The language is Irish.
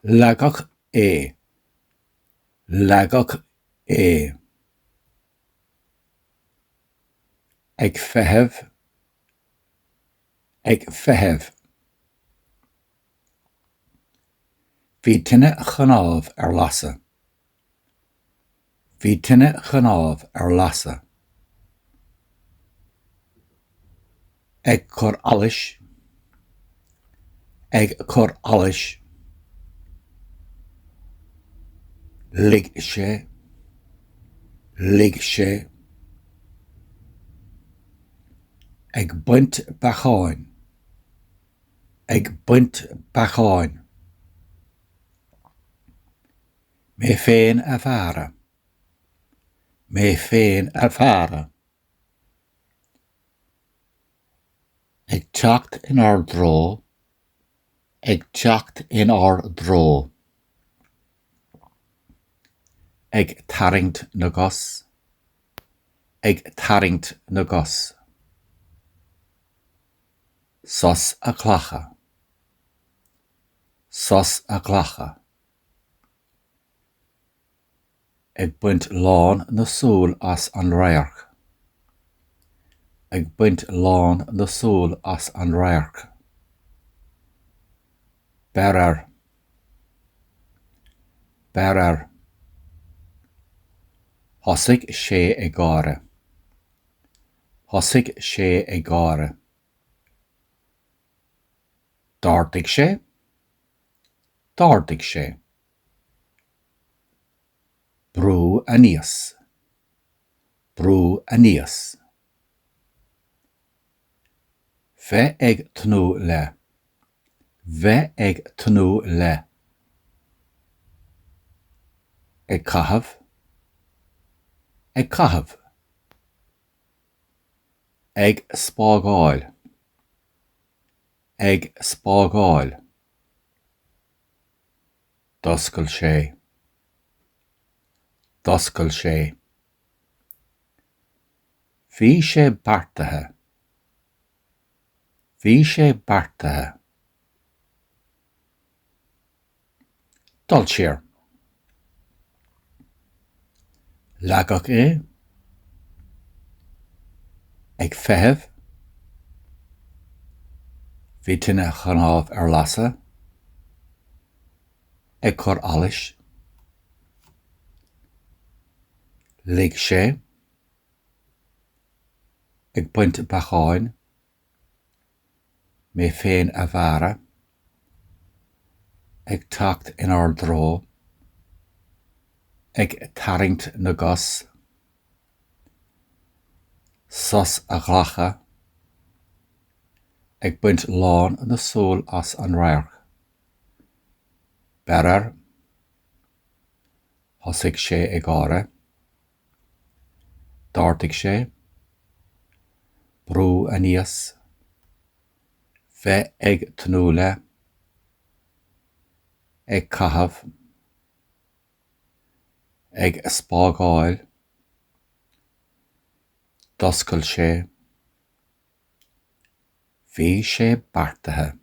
Leagach é, leagach é. Ag feitheamh, ag feitheamh. Bhí tine chonámh ar lasa. Bhí tine chonámh ar lasa. Ag cur alais, ag cur alais. Lig sé, lig sé. Ag buint bacháin, ag buint bacháin. Mé féin a bhara, mé féin a bhara. Ag teacht in ár dró, ag teacht in ár dró. Ag taringt na gos, ag taringt na gos. Sos a clacha, sos a clacha. Ag buint lán na súl as an riach. Ag buint lán na súl as an riach. Berar, berar. Thosaigh sé ag gáire, thosaigh sé ag gáire. D'ardaigh sé, d'ardaigh sé. Brú a níos, brú a níos. Bheith ag tnú le, bheith ag tnú le. Ag caitheamh, ag caitheamh. Ag spágáil, ag spágáil. Doscail sé, doscail sé. Bhí sé beartaithe, bhí sé beartaithe. Dul siar. Leagach é, ag feitheamh. Bhí tine chonámh ar lasa. Ag cur alais. Lig sé. Ag buint bacháin. Mé féin a bhara. Ag teacht in ár dró. Ag taringt na gos. Sos a ghlacha. Ag buint lán na súl as an riach. Berar. Thosaigh sé ag gáire. D'ardaigh sé. Brú a níos. Bheith ag tnú le. Ag caitheamh. Ag spágáil. Doscail sé. Bhí sé beartaithe.